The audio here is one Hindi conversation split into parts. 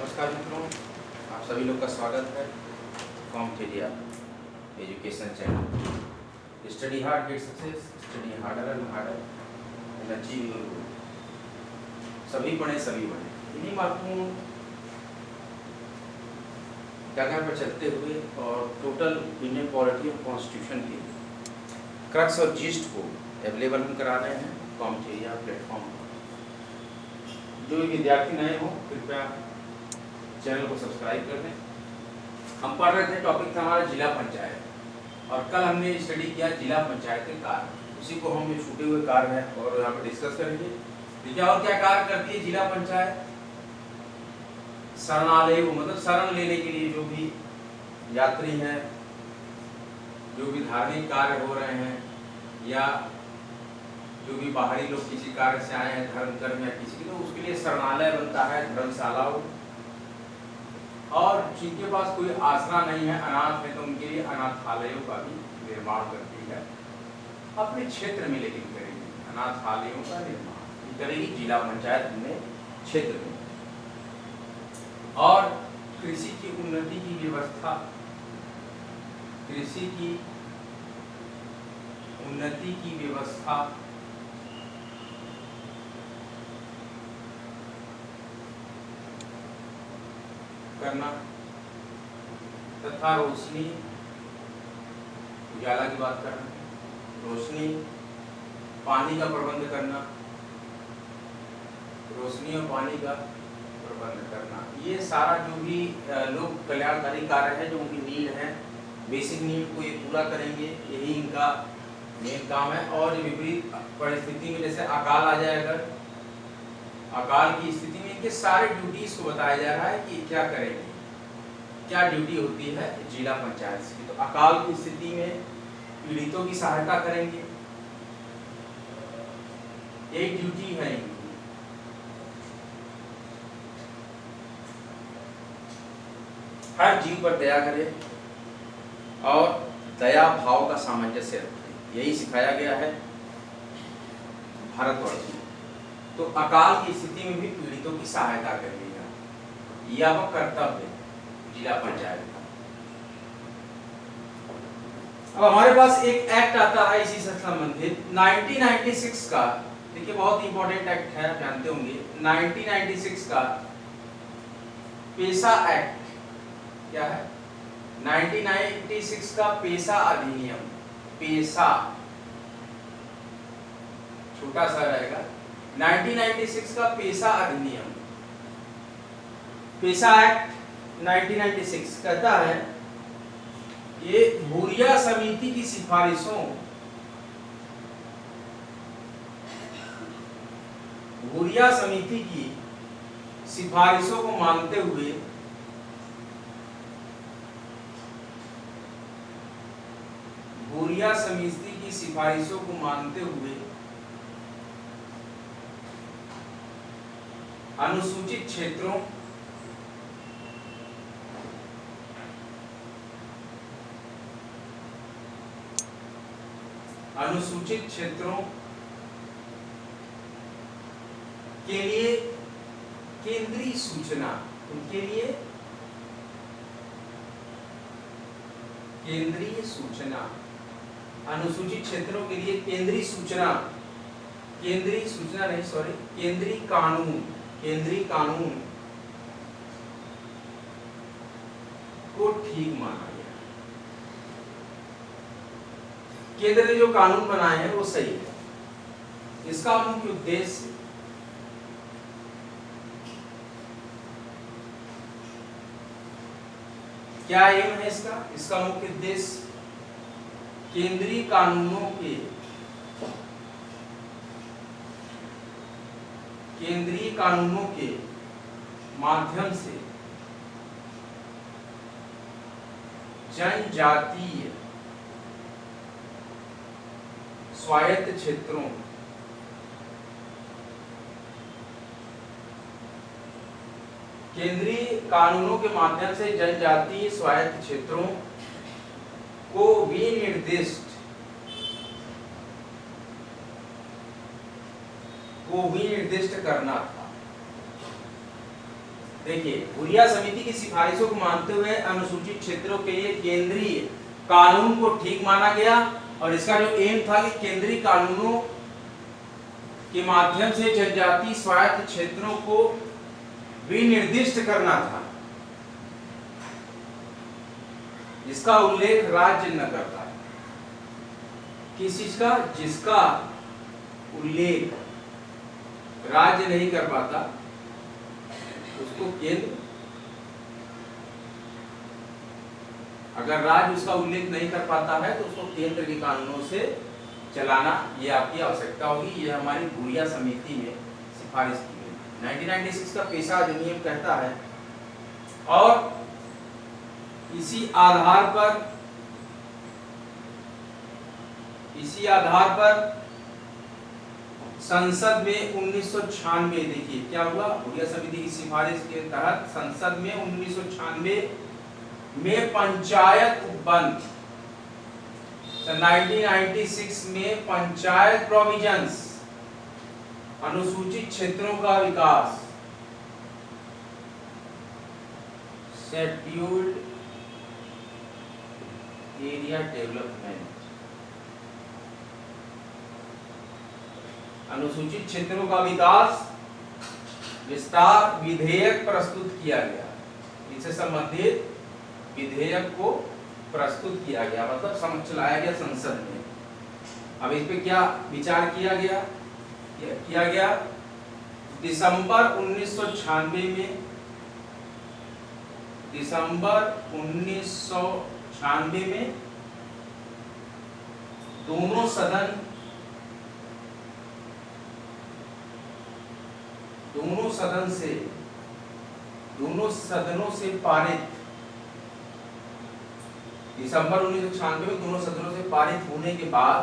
नमस्कार मित्रों, आप सभी लोग का स्वागत है Compedia education channel. Study hard get success, study harder and harder and achieve your goal. सभी पढ़े सभी बढ़े, इन्हीं महत्वपूर्ण जगह पर चलते हुए और टोटल इंडियन पॉलिटी और कॉन्स्टिट्यूशन के क्रक्स और जिस्ट को अवेलेबल हम करा रहे हैं कॉम्पीडिया प्लेटफॉर्म पर। जो विद्यार्थी नए हों कृपया चैनल को सब्सक्राइब कर दें। हम पढ़ रहे थे, टॉपिक था हमारा जिला पंचायत, और कल हमने स्टडी किया जिला पंचायत के कार्य। उसी को हम छूटे हुए कार्य हैं और यहाँ पर डिस्कस करेंगे। देखिए और क्या कार्य करती है जिला पंचायत। शरणालय को मतलब शरण लेने के लिए जो भी यात्री हैं, जो भी धार्मिक कार्य हो रहे हैं या जो भी बाहरी लोग किसी कार्य से आए हैं, धर्म कर्म या किसी, तो उसके लिए शरणालय बनता है, धर्मशाला हो। और जिनके पास कोई आसरा नहीं है, अनाथ है, तो उनके लिए अनाथालयों का भी निर्माण करती है अपने क्षेत्र में, लेकिन करेगी अनाथालयों का निर्माण करेगी जिला पंचायत अपने क्षेत्र में। और कृषि की उन्नति की व्यवस्था, कृषि की उन्नति की व्यवस्था करना तथा रोशनी, उजाला की बात कर रहे हैं, रोशनी, पानी का प्रबंध करना, रोशनी और पानी का प्रबंध करना, ये सारा जो भी लोक कल्याणकारी कार्य है, जो उनकी नीड है, बेसिक नीड को ये पूरा करेंगे, यही इनका मेन काम है। और विपरीत परिस्थिति में जैसे अकाल आ जाए, अगर अकाल की स्थिति में इनके सारे ड्यूटीज को बताया जा रहा है कि क्या करेंगे, क्या ड्यूटी होती है जिला पंचायत की। तो अकाल की स्थिति में पीड़ितों की सहायता करेंगे, एक ड्यूटी है इनकी। हर जीव पर दया करें और दया भाव का सामंजस्य रखें, यही सिखाया गया है भारतवर्ष में। तो अकाल की स्थिति में भी पीड़ितों की सहायता करेगा, यह कर्तव्य जिला पंचायत का। अब हमारे पास एक एक्ट आता है इसी से संबंधित 1996 का। देखिए बहुत इंपॉर्टेंट एक्ट है, जानते होंगे 1996 का पेशा एक्ट। क्या है 1996 का पेशा अधिनियम। पेशा छोटा सा रहेगा, 1996 का पेशा अधिनियम, पेशा एक्ट 1996 कहता है ये भूरिया समिति की सिफारिशों, भूरिया समिति की सिफारिशों को मानते हुए भूरिया समिति की सिफारिशों को मानते हुए अनुसूचित क्षेत्रों के लिए केंद्रीय सूचना, उनके लिए केंद्रीय सूचना, अनुसूचित क्षेत्रों के लिए केंद्रीय सूचना, केंद्रीय सूचना नहीं सॉरी केंद्रीय कानून, केंद्रीय कानून को ठीक माना गया। केंद्र ने जो कानून बनाए हैं वो सही है। इसका मुख्य उद्देश्य क्या एम है इसका? इसका मुख्य उद्देश्य केंद्रीय कानूनों के, केंद्रीय कानूनों के माध्यम से जनजातीय स्वायत्त क्षेत्रों, केंद्रीय कानूनों के माध्यम से जनजातीय स्वायत्त क्षेत्रों को विनिर्दिष्ट करना था। देखिए, हुरिया समिति की सिफारिशों को मानते हुए अनुसूचित क्षेत्रों के लिए केंद्रीय कानून को ठीक माना गया और इसका जो एम था कि केंद्रीय कानूनों के माध्यम से जनजातीय स्वायत्त क्षेत्रों को विनिर्दिष्ट करना था, जिसका उल्लेख राज्य न करता। किस चीज का? जिसका उल्लेख राज्य नहीं कर पाता उसको केंद्र, अगर राज्य उसका उल्लेख नहीं कर पाता है तो उसको केंद्र के कानूनों से चलाना, ये आपकी आवश्यकता होगी। ये हमारी हुरिया समिति में सिफारिश की गई। 1996 का पेशा अधिनियम कहता है और इसी आधार पर संसद में 1996, देखिए क्या हुआ, हुरिया समिति की सिफारिश के तहत संसद में 1996 में पंचायत बंद, 1996 में पंचायत प्रोविजंस, अनुसूचित क्षेत्रों का विकास, शेड्यूल्ड एरिया डेवलपमेंट, अनुसूचित क्षेत्रों का विकास विस्तार विधेयक प्रस्तुत किया गया। इससे संबंधित विधेयक को प्रस्तुत किया गया, मतलब समक्ष लाया गया संसद में। अब इस पे क्या विचार किया गया? दिसंबर 1996 में दोनों सदनों से पारित, दिसंबर 1996 में दोनों सदनों से पारित होने के बाद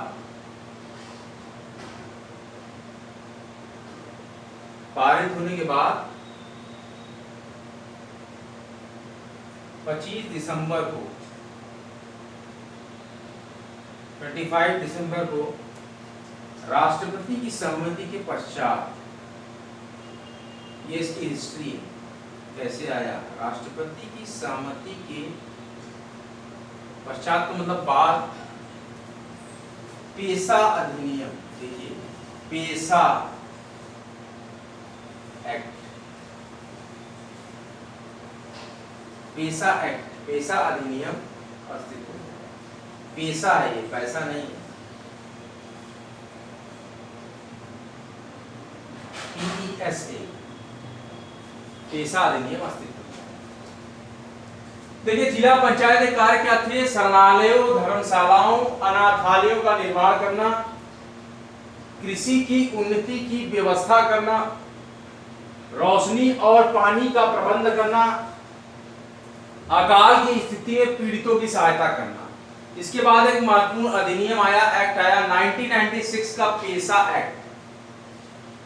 25 दिसंबर को राष्ट्रपति की सहमति के पश्चात, ये इसकी हिस्ट्री कैसे आया, राष्ट्रपति की सहमति के पश्चात, तो मतलब बाद, पेशा अधिनियम, देखिए पेशा एक्ट, पेशा अधिनियम अस्तित्व में। पेशा है ये, पैसा नहीं है। PESA, पेशा अधिनियम अस्तित्व में। देखिए, जिला पंचायत के कार्य क्या थे? शरणालयों, धर्मशालाओं, अनाथालयों का निर्माण करना, कृषि की उन्नति की व्यवस्था करना, रोशनी और पानी का प्रबंध करना, अकाल की स्थिति में पीड़ितों की सहायता करना। इसके बाद एक महत्वपूर्ण अधिनियम आया, एक्ट आया 1996 का पेशा एक्ट।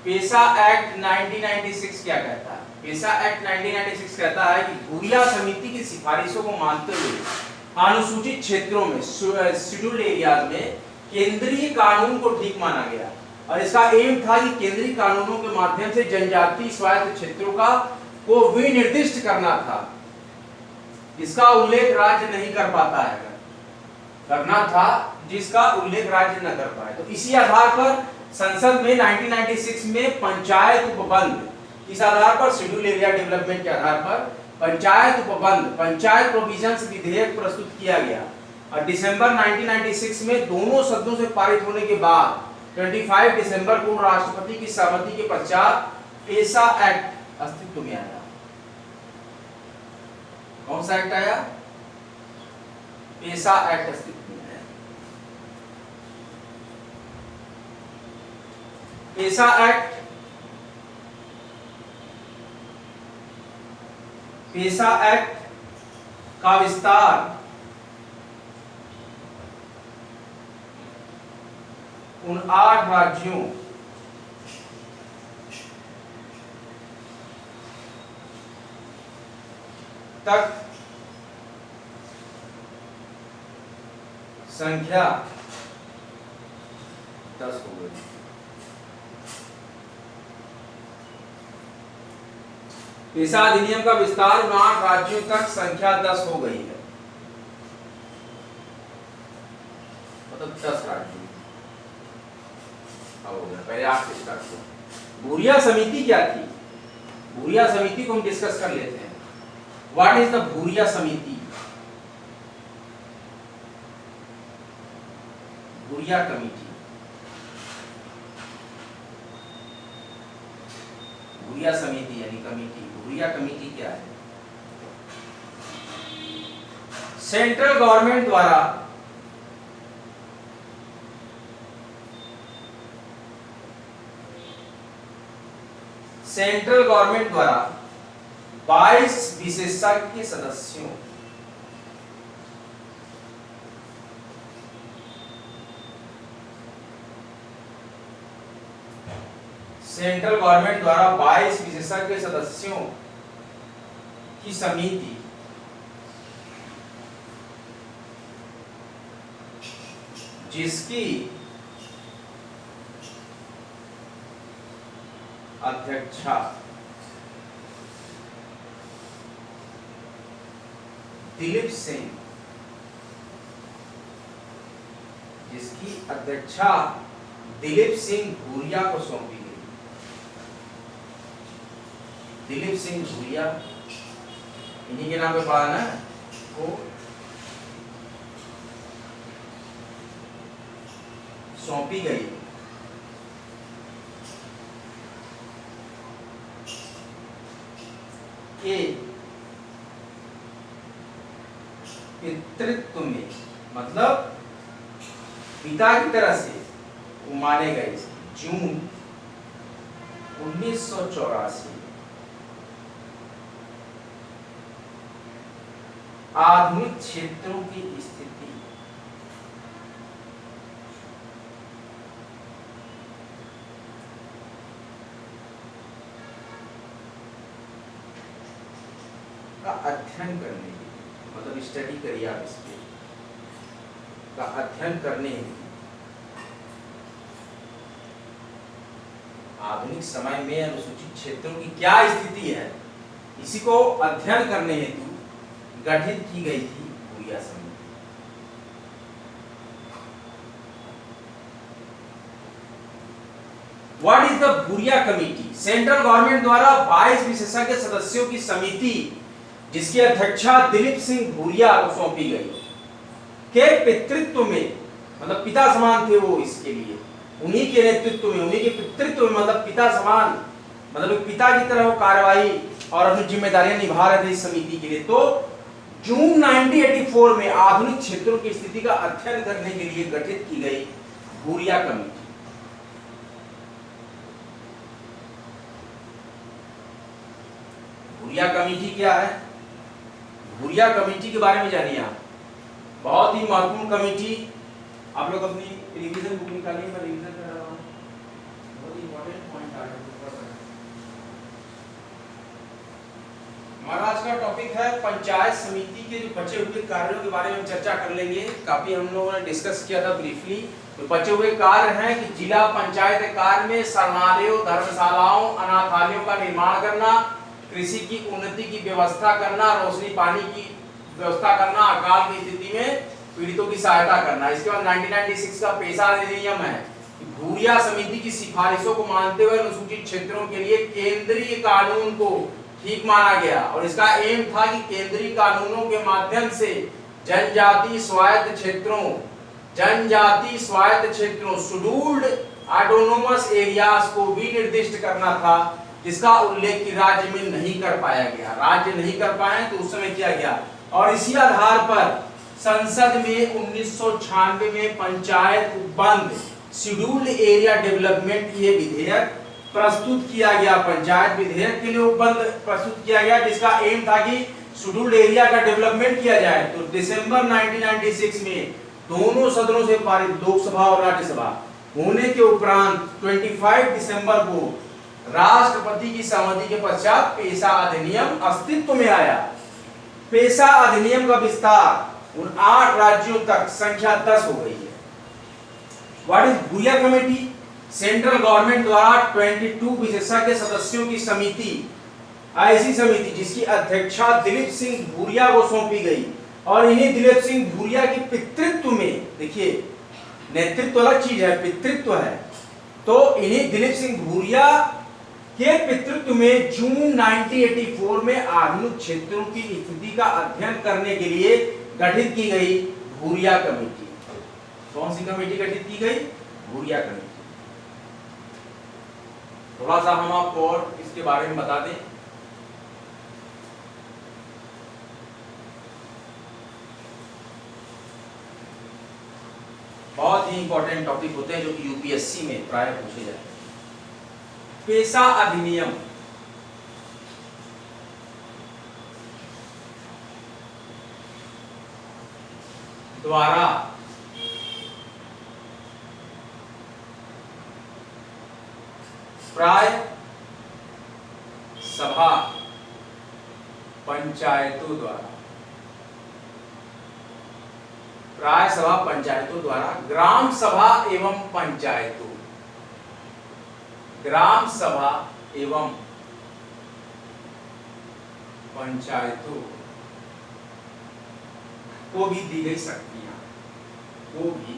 पेशा एक्ट 1996 क्या कहता है? पेशा एक्ट 1996 कहता है कि हुरिया समिति की सिफारिशों को मानते हुए अनुसूचित क्षेत्रों में, शेड्यूल्ड एरियाज में केंद्रीय कानून को ठीक माना गया और इसका एम था कि केंद्रीय कानूनों के माध्यम से जनजातीय स्वायत्त क्षेत्रों को विनिर्दिष्ट करना था, इसका उल्लेख राज्य नहीं कर पाता है, करना था जिसका उल्लेख राज्य न कर पाए। तो इसी आधार पर संसद में 1996 में पंचायत उपबंध, इस आधार पर शेड्यूल एरिया डेवलपमेंट के आधार पर पंचायत उपबंध, पंचायत प्रोविजंस विधेयक प्रस्तुत किया गया और दिसंबर 1996 में दोनों सदनों से पारित होने के बाद 25 दिसंबर को राष्ट्रपति की सहमति के पश्चात पेशा एक्ट अस्तित्व में आया। कौन सा एक्ट आया? पेशा एक्ट अस्तित्व में आया। पेशा एक्ट का विस्तार उन 8 राज्यों तक संख्या 10 हो गई। पेशा अधिनियम का विस्तार 8 राज्यों तक संख्या 10 हो गई है, मतलब 10 राज्यों हो गया, पहले 8 से स्टार्ट हुआ। भूरिया समिति क्या थी? भूरिया समिति को हम डिस्कस कर लेते हैं। व्हाट इज द भूरिया समिति? भूरिया कमेटी, भूरिया समिति यानी कमेटी। भूरिया कमेटी क्या है? सेंट्रल गवर्नमेंट द्वारा सेंट्रल गवर्नमेंट द्वारा 22 विशेषज्ञ सदस्यों सेंट्रल गवर्नमेंट द्वारा 22 विशेषज्ञ सदस्यों की समिति जिसकी अध्यक्षा दिलीप सिंह, जिसकी अध्यक्षा दिलीप सिंह भूरिया को सौंपी गई। दिलीप सिंह भूरिया, इन्हीं के नाम पे पढ़ा ना, को सौंपी गई। के पितृत्व में, मतलब पिता की तरह से वो माने गए। जून 1984 आधुनिक क्षेत्रों की स्थिति का अध्ययन करने के, मतलब स्टडी करिए आप इस पे, का अध्ययन करने हेतु आधुनिक समय में अनुसूचित क्षेत्रों की क्या स्थिति है, इसी को अध्ययन करने हेतु गठित की गई थी भूरिया समिति। What is the Bhuria committee? Central government द्वारा 22 विशेषज्ञ सदस्यों की समिति जिसकी अध्यक्षा दिलीप सिंह भूरिया को सौंपी गई, के पितृत्व में, मतलब पिता समान थे वो, इसके लिए उन्हीं के नेतृत्व में, उन्हीं के पितृत्व में, मतलब पिता समान, मतलब पिता की तरह वो कार्यवाही और अपनी जिम्मेदारियां निभा रहे थे इस समिति के लिए। तो जून 1984 में आधुनिक क्षेत्रों की स्थिति का अध्ययन करने के लिए गठित की गई भूरिया कमेटी। भूरिया कमेटी क्या है? भूरिया कमेटी के बारे में जानिए आप। बहुत ही महत्वपूर्ण कमेटी, आप लोग अपनी रिवीजन बुक निकालिए, मैं रिवीजन कर रहा हूँ, बहुत इंपॉर्टेंट पॉइंट आ रहा है। हमारा आज का टॉपिक है पंचायत समिति के जो बचे हुए कार्यों के बारे में चर्चा कर लेंगे। काफी हम लोगों ने डिस्कस किया था ब्रीफली। तो बचे हुए कार्य हैं कि जिला पंचायत कार्य में शरणालयों, धर्मशालाओं, अनाथालयों का निर्माण करना, कृषि की उन्नति की व्यवस्था करना, रोशनी पानी की व्यवस्था करना, अकाल की स्थिति में पीड़ितों की सहायता करना। इसके बाद 1996 का पेशा अधिनियम है। भूरिया समिति की सिफारिशों को मानते हुए अनुसूचित क्षेत्रों के लिए केंद्रीय कानून को ठीक माना गया और इसका एम था कि केंद्रीय कानूनों के माध्यम से जनजाति स्वायत्त क्षेत्रों शेड्यूल्ड ऑटोनोमस एरियाज को भी निर्दिष्ट करना था, जिसका उल्लेख राज्य में नहीं कर पाया गया। राज्य नहीं कर पाए तो उस समय किया गया और इसी आधार पर संसद में 1996 में पंचायत उपबंध शेड्यूल्ड एरिया डेवलपमेंट ये विधेयक प्रस्तुत किया गया। पंचायत विधेयक के लिए उपबंध प्रस्तुत किया गया जिसका एम था कि शेड्यूल्ड एरिया का डेवलपमेंट किया जाए। तो दिसंबर 1996 में दोनों सदनों से पारित, लोकसभा और राज्यसभा होने के उपरांत 25 दिसंबर को राष्ट्रपति की सहमति के पश्चात पेशा अधिनियम अस्तित्व में आया। पेशा अधिनियम का विस्तार उन 8 राज्यों तक संख्या 10 हो गई है। What is Bhuria committee? Central government द्वारा 22 विशेषज्ञ सदस्यों की समिति ऐसी समिति जिसकी अध्यक्षता दिलीप सिंह भूरिया को सौंपी गई और इन्हीं दिलीप सिंह भूरिया की पितृत्व में, देखिए नेतृत्व अलग चीज है, पितृत्व है, तो इन्हीं दिलीप सिंह भूरिया के पितृत्व में जून 1984 में आधुनिक क्षेत्रों की स्थिति का अध्ययन करने के लिए गठित की गई भूरिया कमेटी। कौन सी कमेटी गठित की गई? भूरिया कमेटी। थोड़ा सा हम आपको और इसके बारे में बता दें। बहुत ही इंपॉर्टेंट टॉपिक होते हैं जो कि यूपीएससी में प्राय पूछे जाते हैं। पेशा अधिनियम द्वारा प्राय सभा पंचायतों द्वारा, प्राय सभा पंचायतों द्वारा ग्राम सभा एवं पंचायतों, ग्राम सभा एवं पंचायतों को भी दी गई शक्तियां, को भी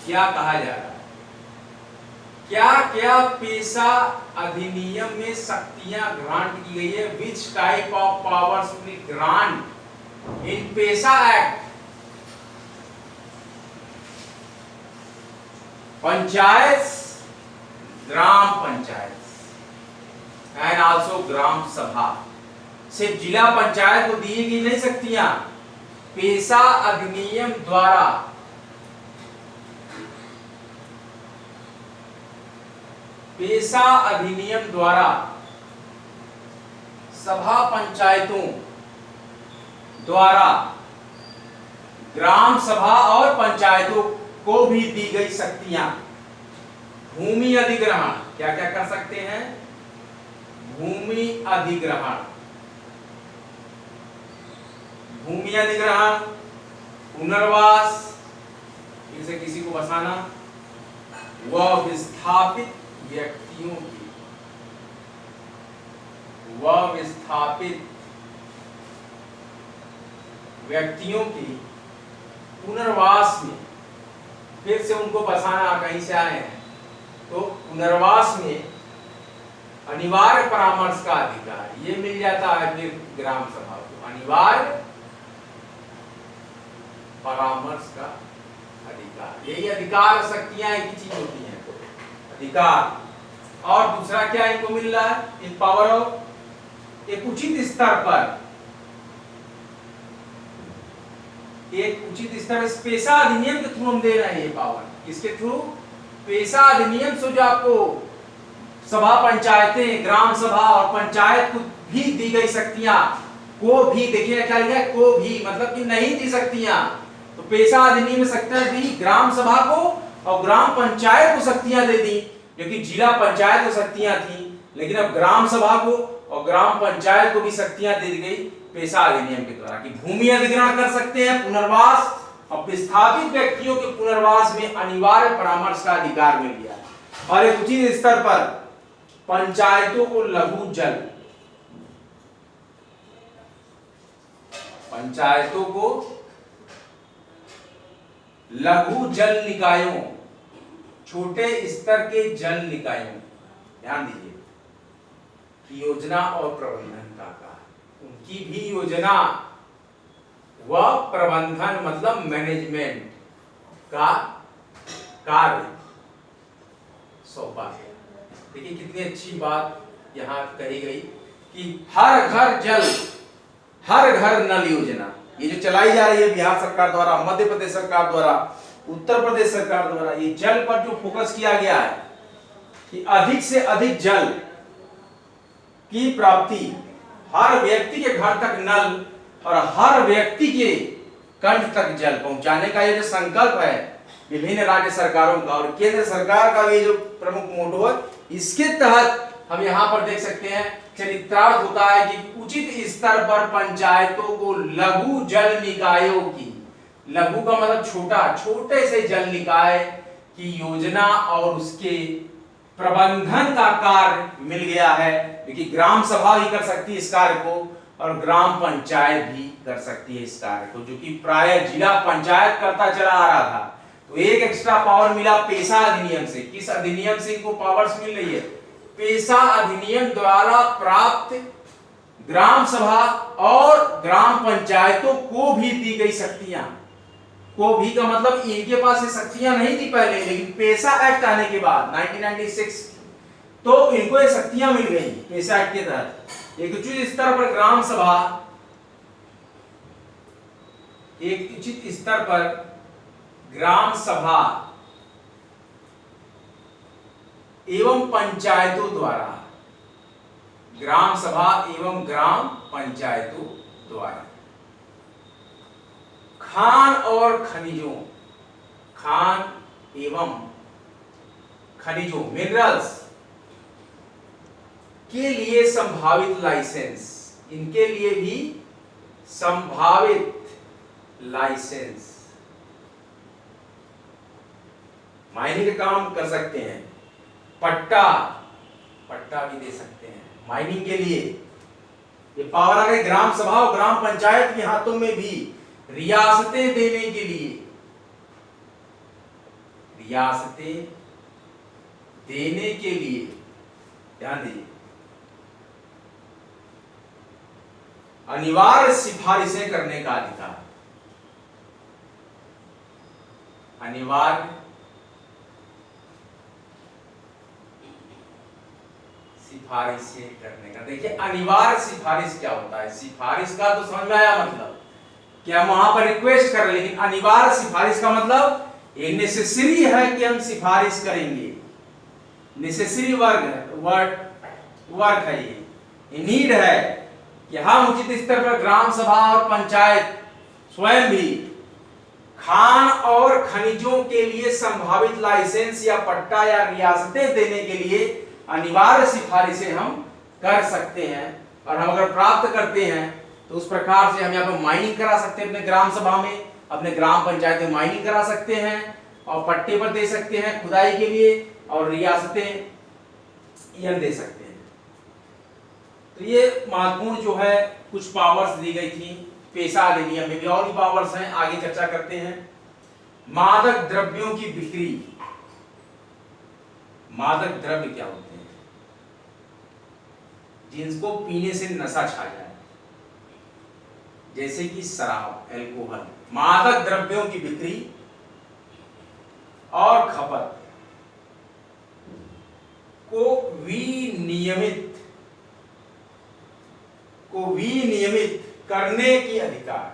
क्या कहा जा रहा है, क्या क्या पेशा अधिनियम में शक्तियां ग्रांट की गई है, which type of powers will grant in PESA act. Panchayat, gram panchayat and also gram sabha, सिर्फ जिला पंचायत को दी गई नहीं शक्तियां, पेशा अधिनियम द्वारा पेशा अधिनियम द्वारा सभा पंचायतों द्वारा ग्राम सभा और पंचायतों को भी दी गई शक्तियां। भूमि अधिग्रहण, क्या क्या कर सकते हैं? भूमि अधिग्रहण, भूमि अधिग्रहण, पुनर्वास, फिर से किसी को बसाना, व विस्थापित व्यक्तियों की, व विस्थापित व्यक्तियों की पुनर्वास में, फिर से उनको बसाना, कहीं से आए हैं तो पुनर्वास में अनिवार्य परामर्श का अधिकार ये मिल जाता है फिर ग्राम सभा को, अनिवार्य परामर्श का अधिकार। यही अधिकार और शक्तियां एक ही चीज होती हैं, अधिकार। और दूसरा क्या इनको मिल रहा है? इन पावर ऑफ, एक उचित स्तर पर, एक उचित स्तर, इस पेशा अधिनियम के थ्रू हम दे रहे हैं ये पावर। किसके थ्रू? पेशा अधिनियम से जो आपको सभा पंचायतें, ग्राम सभा और पंचायत को भी दी गई शक्तियां, को भी, देखिए क्या लिखा है, को भी, मतलब कि नहीं दी शक्तियां। तो पेशा अधिनियम में शक्तियां दी ग्राम सभा को और ग्राम पंचायत को शक्तियां दे दी, जो कि जिला पंचायत को शक्तियां थी, लेकिन अब ग्राम सभा को और ग्राम पंचायत को भी शक्तियां दे दी गई पेशा अधिनियम के द्वारा, कि भूमि अधिग्रहण कर सकते हैं, पुनर्वास और विस्थापित व्यक्तियों के पुनर्वास में अनिवार्य परामर्श का अधिकार मिल गया। और एक उचित स्तर पर पंचायतों को लघु जल, पंचायतों को लघु जल निकायों, छोटे स्तर के जल निकायों, ध्यान दीजिए, की योजना और प्रबंधन का कार्य, उनकी भी योजना व प्रबंधन मतलब मैनेजमेंट का कार्य सौंपा गया। देखिए कितनी अच्छी बात यहाँ कही गई कि हर घर जल, हर घर नल योजना, ये जो चलाई जा रही है बिहार सरकार द्वारा, मध्य प्रदेश सरकार द्वारा, उत्तर प्रदेश सरकार द्वारा, ये जल पर जो फोकस किया गया है कि अधिक से अधिक जल की प्राप्ति, हर व्यक्ति के घर तक नल और हर व्यक्ति के कंठ तक जल पहुंचाने का ये जो संकल्प है विभिन्न राज्य सरकारों का और केंद्र सरकार का, ये जो प्रमुख मोटो है, इसके तहत हम यहाँ पर देख सकते हैं चरित्रार्थ होता है कि उचित स्तर पर पंचायतों को लघु जल निकायों की, लघु का मतलब छोटा, छोटे से जल निकाय की योजना और उसके प्रबंधन का कार्य मिल गया है, क्योंकि ग्राम सभा भी कर सकती है इस कार्य को और ग्राम पंचायत भी कर सकती है इस कार्य को, जो कि प्रायः जिला पंचायत करता चला आ रहा था। तो एक एक्स्ट्रा पावर मिला पेशा अधिनियम से। किस अधिनियम से इनको पावर्स मिल रही है? पेशा अधिनियम द्वारा प्राप्त ग्राम सभा और ग्राम पंचायतों को भी दी गई शक्तियां। को भी का मतलब इनके पास ये शक्तियां नहीं थी पहले, लेकिन पेशा एक्ट आने के बाद 1996 तो इनको ये शक्तियां मिल गई पेशा एक्ट के तहत। एक उचित स्तर पर ग्राम सभा, एक उचित स्तर पर ग्राम सभा एवं पंचायतों द्वारा, ग्राम सभा एवं ग्राम पंचायतों द्वारा खान और खनिजों, खान एवं खनिजों मिनरल्स के लिए संभावित लाइसेंस, इनके लिए भी संभावित लाइसेंस, माइनिंग का काम कर सकते हैं, पट्टा भी दे सकते हैं माइनिंग के लिए। ये पावर आ गई ग्राम सभा और ग्राम पंचायत के हाथों में भी रियासतें देने के लिए, रियासतें देने के लिए, ध्यान दीजिए, अनिवार्य सिफारिशें करने का अधिकार, अनिवार्य सिफारिशें करने का। देखिए अनिवार्य सिफारिश क्या होता है? सिफारिश का तो समझ में आया मतलब कि हम वहां पर रिक्वेस्ट कर रहे हैं, लेकिन अनिवार्य सिफारिश का मतलब ये नेसेसरी है कि हम सिफारिश करेंगे, नेसेसरी वर्क है, ये नीड है कि हम उचित स्तर पर ग्राम सभा और पंचायत स्वयं भी खान और खनिजों के लिए संभावित लाइसेंस या पट्टा या रियासतें देने के लिए अनिवार्य सिफारिशें हम कर सकते हैं। और हम अगर प्राप्त करते हैं तो उस प्रकार से हम यहाँ पर माइनिंग करा सकते हैं, अपने ग्राम सभा में, अपने ग्राम पंचायत में माइनिंग करा सकते हैं और पट्टे पर दे सकते हैं खुदाई के लिए, और रियासतें ये दे सकते हैं। तो ये महत्वपूर्ण जो है कुछ पावर्स दी गई थी पेशा अधिनियम में। भी और भी पावर्स हैं, आगे चर्चा करते हैं। मादक द्रव्यों की बिक्री। मादक द्रव्य क्या होते हैं? जिनको पीने से नशा छा जाए, जैसे कि शराब, अल्कोहल। मादक द्रव्यों की बिक्री और खपत को विनियमित करने की अधिकार।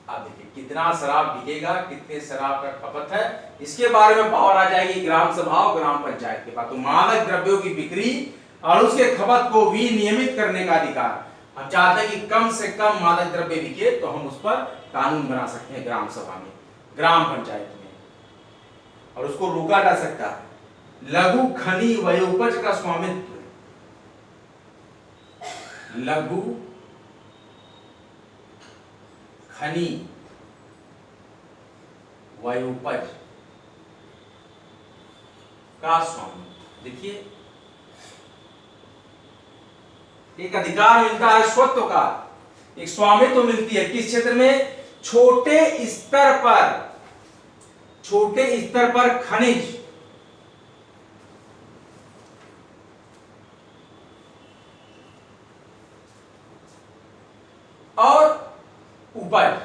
अब देखिए कितना शराब बिकेगा, कितने शराब का खपत है, इसके बारे में पावर आ जाएगी ग्राम सभा और ग्राम पंचायत के पास। तो मादक द्रव्यों की बिक्री और उसके खपत को विनियमित करने का अधिकार। हम चाहते हैं कि कम से कम मादक द्रव्य बिके, तो हम उस पर कानून बना सकते हैं ग्राम सभा में, ग्राम पंचायत में, और उसको रोका जा सकता है। लघु खनि वयोपज का स्वामित्व। लघु खनि वयोपज का स्वामित्व। देखिए एक अधिकार मिलता है स्वत्व का, एक स्वामित्व मिलती है किस क्षेत्र में? छोटे स्तर पर खनिज और उपज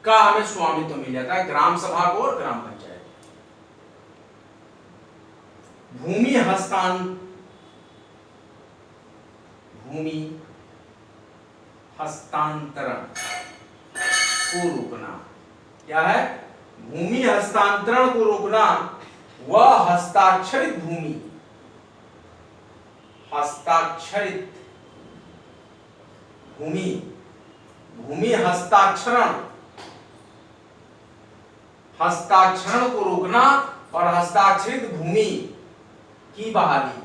का हमें स्वामित्व मिल जाता है ग्राम सभा को और ग्राम पंचायत। भूमि हस्तांतरण को रोकना। क्या है? भूमि हस्तांतरण को रोकना व हस्ताक्षरित भूमि हस्ताक्षरण को रोकना और हस्ताक्षरित भूमि की बहाली।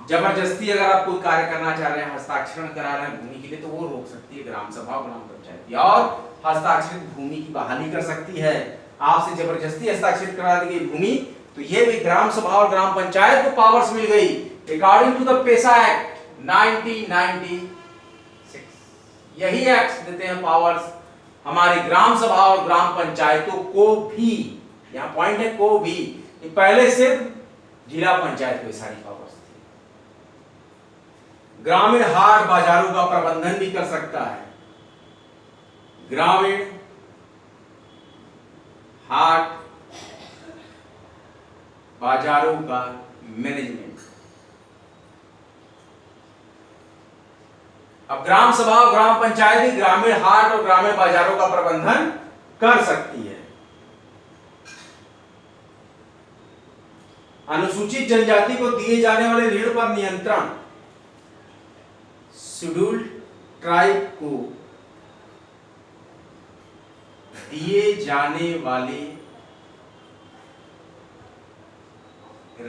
जबरदस्ती अगर आप कोई कार्य करना चाह रहे हैं, हस्ताक्षरण करा रहे हैं भूमि के लिए, तो वो रोक सकती है ग्राम सभा और ग्राम पंचायत, और हस्ताक्षरित भूमि की बहाली कर सकती है। आपसे जबरदस्ती हस्ताक्षरित करा दी गई भूमि, तो ये भी ग्राम सभा और ग्राम पंचायत को पावर्स मिल गई अकॉर्डिंग टू द पेशा एक्ट 1996। यही एक्ट देते हैं पावर्स हमारी ग्राम सभा और ग्राम पंचायतों को भी। यहाँ पॉइंट है को भी, पहले सिर्फ जिला पंचायत को सारी पावर्स थी। ग्रामीण हाट बाजारों का प्रबंधन भी कर सकता है, ग्रामीण हाट बाजारों का मैनेजमेंट। अब ग्राम सभा और ग्राम पंचायत ग्रामीण हाट और ग्रामीण बाजारों का प्रबंधन कर सकती है। अनुसूचित जनजाति को दिए जाने वाले ऋण पर नियंत्रण, शेड्यूल्ड ट्राइब को दिए जाने वाले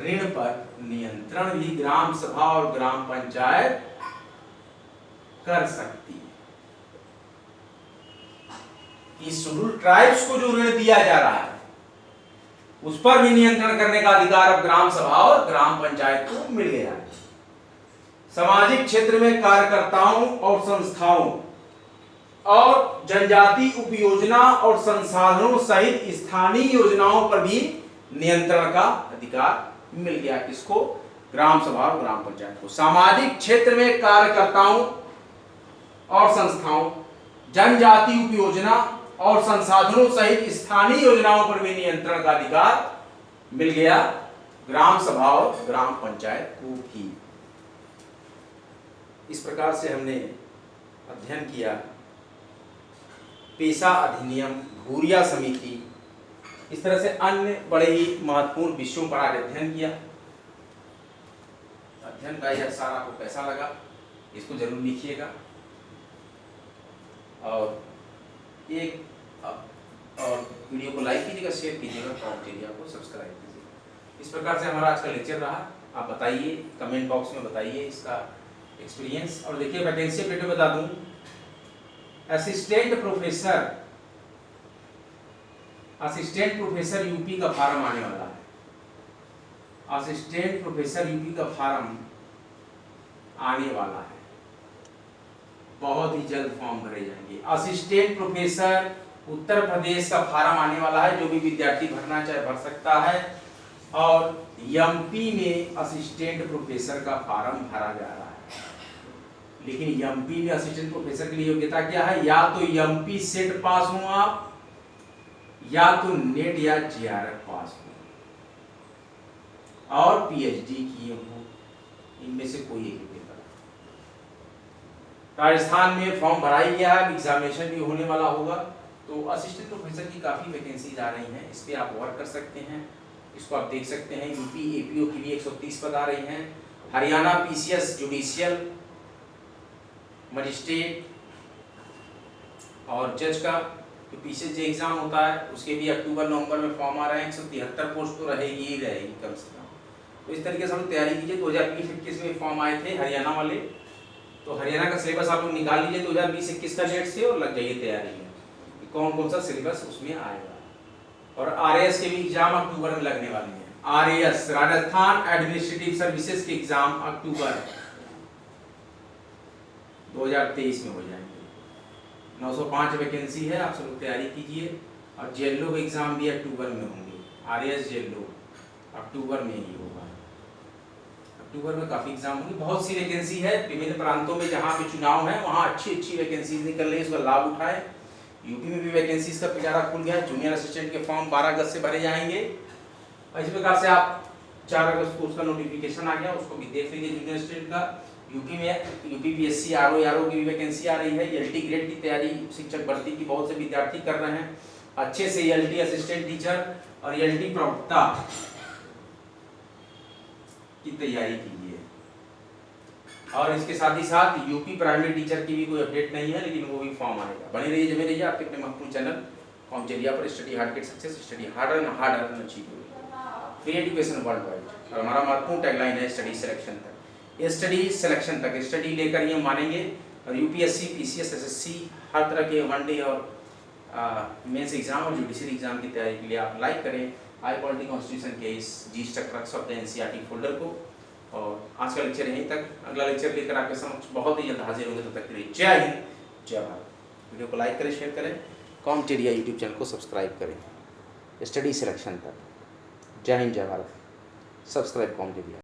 ऋण पर नियंत्रण भी ग्राम सभा और ग्राम पंचायत कर सकती है। कि शेड्यूल्ड ट्राइब्स को जो ऋण दिया जा रहा है उस पर भी नियंत्रण करने का अधिकार अब ग्राम सभा और ग्राम पंचायत को मिल गया है। सामाजिक क्षेत्र में कार्यकर्ताओं और संस्थाओं और जनजाति उपयोजना और संसाधनों सहित स्थानीय योजनाओं पर भी नियंत्रण का अधिकार मिल गया। किसको? ग्राम सभा और ग्राम पंचायत को। सामाजिक क्षेत्र में कार्यकर्ताओं और संस्थाओं, जनजाति उपयोजना और संसाधनों सहित स्थानीय योजनाओं पर भी नियंत्रण का अधिकार मिल गया ग्राम सभा और ग्राम पंचायत को भी। इस प्रकार से हमने अध्ययन किया पेशा अधिनियम, घूरिया समिति, इस तरह से अन्य बड़े ही महत्वपूर्ण विषयों पर आज अध्ययन किया। अध्ययन का यह सारा आपको कैसा लगा इसको जरूर लिखिएगा, और वीडियो को लाइक कीजिएगा, शेयर कीजिएगा, कॉमेंट को सब्सक्राइब कीजिएगा। इस प्रकार से हमारा आज का लेक्चर रहा। आप बताइए, कमेंट बॉक्स में बताइए इसका एक्सपीरियंस। और देखिए वैकेंसी अपडेट में बता दूं, असिस्टेंट प्रोफेसर यूपी का फार्म आने वाला है। असिस्टेंट प्रोफेसर यूपी का फार्म आने वाला है, बहुत ही जल्द फॉर्म भरे जाएंगे। असिस्टेंट प्रोफेसर उत्तर प्रदेश का फार्म आने वाला है, जो भी विद्यार्थी भरना चाहे भर सकता है। और एमपी में असिस्टेंट प्रोफेसर का फार्म भरा जा रहा है। लेकिन एमपी में असिस्टेंट प्रोफेसर के लिए योग्यता क्या है? या तो एमपी सेट पास हो आप, या तो नेट या जेआरएफ पास हो, और पीएचडी किए हो, इनमें से कोई एक पेपर। राजस्थान में फॉर्म भरा ही गया है, एग्जामिनेशन भी होने वाला होगा। तो असिस्टेंट प्रोफेसर की काफी वैकेंसीज आ रही हैं, इस पे आप वर्क कर सकते हैं। इसको आप देख सकते हैं। यूपी एपीओ की भी 130 पद आ रही हैं। हरियाणा पीसीएस जुडिशियल मजिस्ट्रेट और जज का जो पीसीएस जो एग्जाम होता है उसके भी अक्टूबर नवंबर में फॉर्म आ रहे हैं। 173 पोस्ट तो रहेगी ही रहेगी कम से कम। तो इस तरीके से हम तैयारी कीजिए। 2020-21 में फॉर्म आए थे हरियाणा वाले, तो हरियाणा का सिलेबस आप लोग निकाल लीजिए 2020-21 का डेट से, और लग जाइए तैयारी में कौन कौन सा सिलेबस उसमें आएगा। और आरएएस के भी एग्जाम अक्टूबर में लगने वाले हैं। आरएएस राजस्थान एडमिनिस्ट्रेटिव सर्विसेज के एग्जाम अक्टूबर 2023 में हो जाएंगे। 905 वैकेंसी है, आप सब लोग तैयारी कीजिए। और जेएलओ के एग्जाम भी अक्टूबर में होंगे। आरएएस जेएलओ अक्टूबर में ही होगा। अक्टूबर में काफी एग्जाम होंगे। बहुत सी वैकेंसी है विभिन्न प्रांतों में, जहाँ पे चुनाव है वहाँ अच्छी वैकेंसीज निकल रही है, इसका लाभ उठाए। यूपी में भी वैकेंसीज का पिटारा खुल गया है। जूनियर असिस्टेंट के फॉर्म 12 अगस्त से भरे जाएंगे। और इसी प्रकार से आप 4 अगस्त को उसका नोटिफिकेशन आ गया, उसको भी देख लीजिए जूनियर असिस्टेंट का। यूपी में यूपीपीएससी आरओ की भी वैकेंसी आ रही है। एलटी ग्रेड की तैयारी शिक्षक भर्ती की बहुत से विद्यार्थी कर रहे हैं। अच्छे से एलटी असिस्टेंट टीचर और एलटी प्रवक्ता की तैयारी कीजिए। और इसके साथ ही साथ यूपी प्राइमरी टीचर की भी कोई अपडेट नहीं है, लेकिन वो भी फॉर्म आएगा। बने रहिए, जमे रहिए आपके अपने महत्वपूर्ण चैनल कॉमचेरिया पर। Study hard get success, study harder and achieve free education world wide. और हमारा महत्वपूर्ण टैगलाइन है स्टडी सिलेक्शन तक। स्टडी सिलेक्शन तक स्टडी लेकर ये मानेंगे। और यूपीएससी, पीसीएस, एसएससी हर तरह के वनडे और मेंस एग्जाम और जुडिशरी एग्जाम की तैयारी के लिए आप लाइक करें हाई क्वालिटी कॉन्स्टिट्यूशन के इस जी structures of the NCERT folder को। और आज का लेक्चर यहीं तक, अगला लेक्चर लेकर आपके समक्ष बहुत ही जल्द हाजिर होंगे। तब तक के लिए जय हिंद, जय भारत। वीडियो को लाइक करें, शेयर करें, कॉम्पिटेरिया यूट्यूब चैनल को सब्सक्राइब करें स्टडी सिलेक्शन तक। जय हिंद, जय भारत। सब्सक्राइब कॉम्पिटेरिया।